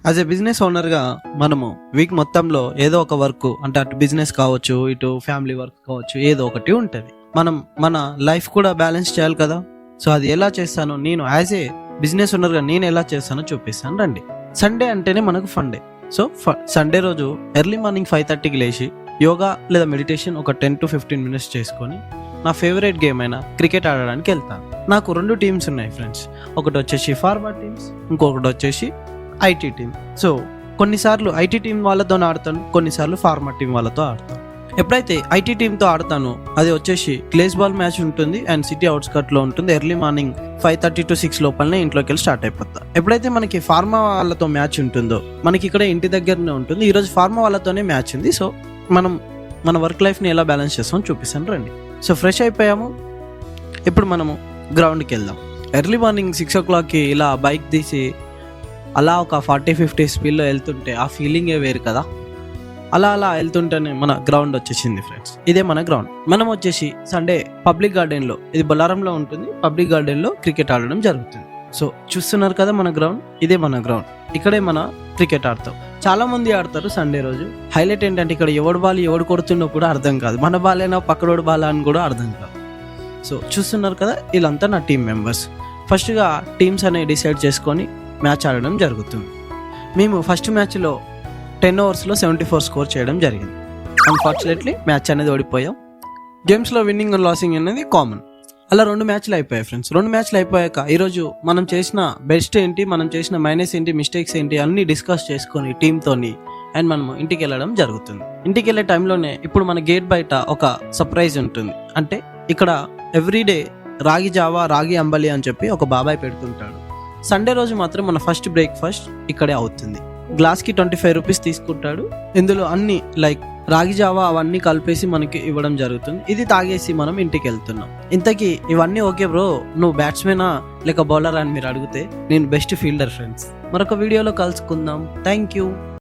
As a business ఓనర్గా మనము week మొత్తంలో ఏదో ఒక వర్క్ అంటే అటు బిజినెస్ కావచ్చు, ఇటు ఫ్యామిలీ వర్క్ కావచ్చు, ఏదో ఒకటి ఉంటుంది. మనం మన లైఫ్ కూడా బ్యాలెన్స్ చేయాలి కదా. సో అది ఎలా చేస్తానో నేను యాజ్ ఏ బిజినెస్ ఓనర్గా నేను ఎలా చేస్తానో చూపిస్తాను రండి. సండే అంటేనే మనకు ఫన్ డే. సో సండే రోజు ఎర్లీ మార్నింగ్ 5:30కి లేచి యోగా లేదా మెడిటేషన్ ఒక 10 to 15 మినిట్స్ చేసుకొని నా ఫేవరెట్ గేమ్ అయిన క్రికెట్ ఆడడానికి వెళ్తాను. నాకు 2 టీమ్స్ ఉన్నాయి ఫ్రెండ్స్. ఒకటి వచ్చేసి ఫార్వర్డ్ టీమ్స్, ఇంకొకటి వచ్చేసి ఐటీ టీమ్. సో కొన్నిసార్లు ఐటీ టీం వాళ్ళతో ఆడతాను, కొన్నిసార్లు ఫార్మర్ టీం వాళ్ళతో ఆడతాను. ఎప్పుడైతే ఐటీ టీంతో ఆడతానో అది వచ్చేసి గ్లేస్ బాల్ మ్యాచ్ ఉంటుంది అండ్ సిటీ అవుట్స్కట్లో ఉంటుంది. ఎర్లీ మార్నింగ్ 5:30 to 6 లోపలనే ఇంట్లోకి వెళ్ళి స్టార్ట్ అయిపోతా. ఎప్పుడైతే మనకి ఫార్మా వాళ్ళతో మ్యాచ్ ఉంటుందో మనకి ఇక్కడ ఇంటి దగ్గరనే ఉంటుంది. ఈరోజు ఫార్మా వాళ్ళతోనే మ్యాచ్ ఉంది. సో మనం మన వర్క్ లైఫ్ని ఎలా బ్యాలెన్స్ చేస్తామో చూపిస్తాను రండి. సో ఫ్రెష్ అయిపోయాము, ఇప్పుడు మనము గ్రౌండ్కి వెళ్దాం. ఎర్లీ మార్నింగ్ 6 o'clockకి ఇలా బైక్ తీసి అలా ఒక 40-50 స్పీడ్లో వెళ్తుంటే ఆ ఫీలింగే వేరు కదా. అలా వెళ్తుంటేనే మన గ్రౌండ్ వచ్చేసింది ఫ్రెండ్స్. ఇదే మన గ్రౌండ్. మనం వచ్చేసి సండే పబ్లిక్ గార్డెన్లో, ఇది బొల్లారంలో ఉంటుంది, పబ్లిక్ గార్డెన్లో క్రికెట్ ఆడడం జరుగుతుంది. సో చూస్తున్నారు కదా మన గ్రౌండ్, ఇదే మన గ్రౌండ్. ఇక్కడే మన క్రికెట్ ఆడతాం. చాలా మంది ఆడతారు సండే రోజు. హైలైట్ ఏంటంటే ఇక్కడ ఎవడు బాల్ ఎవడు కొడుతుండో కూడా అర్థం కాదు, మన బాలేనా పక్కడోడు బాల్ అని కూడా అర్థం కాదు. సో చూస్తున్నారు కదా, వీళ్ళంతా నా టీం మెంబర్స్. ఫస్ట్గా టీమ్స్ అనేవి డిసైడ్ చేసుకొని మ్యాచ్ ఆడడం జరుగుతుంది. మేము ఫస్ట్ మ్యాచ్లో 10 ఓవర్స్లో 74 స్కోర్ చేయడం జరిగింది. అన్ఫార్చునేట్లీ మ్యాచ్ అనేది ఓడిపోయాం. గేమ్స్లో విన్నింగ్ అండ్ లాసింగ్ అనేది కామన్. అలా 2 మ్యాచ్లు అయిపోయాయి ఫ్రెండ్స్. 2 మ్యాచ్లు అయిపోయాక ఈరోజు మనం చేసిన బెస్ట్ ఏంటి, మనం చేసిన మైనస్ ఏంటి, మిస్టేక్స్ ఏంటి అన్నీ డిస్కస్ చేసుకొని టీంతోని అండ్ మనము ఇంటికి వెళ్ళడం జరుగుతుంది. ఇంటికి వెళ్ళే టైంలోనే ఇప్పుడు మన గేట్ బయట ఒక సర్ప్రైజ్ ఉంటుంది. అంటే ఇక్కడ ఎవ్రీడే రాగి జావా, రాగి అంబలి అని చెప్పి ఒక బాబాయ్ పెడుతుంటాడు. సండే రోజు మాత్రం మన ఫస్ట్ బ్రేక్ఫాస్ట్ ఇక్కడే అవుతుంది. గ్లాస్కి 25 రూపీస్ తీసుకుంటాడు. ఇందులో అన్ని లైక్ రాగి జావా అవన్నీ కలిపేసి మనకి ఇవ్వడం జరుగుతుంది. ఇది తాగేసి మనం ఇంటికి వెళ్తున్నాం. ఇంతకీ ఇవన్నీ ఓకే బ్రో, నువ్వు బ్యాట్స్మెనా లేక బౌలర్ అని మీరు అడిగితే నేను బెస్ట్ ఫీల్డర్ ఫ్రెండ్స్. మరొక వీడియోలో కలుసుకుందాం. Thank you.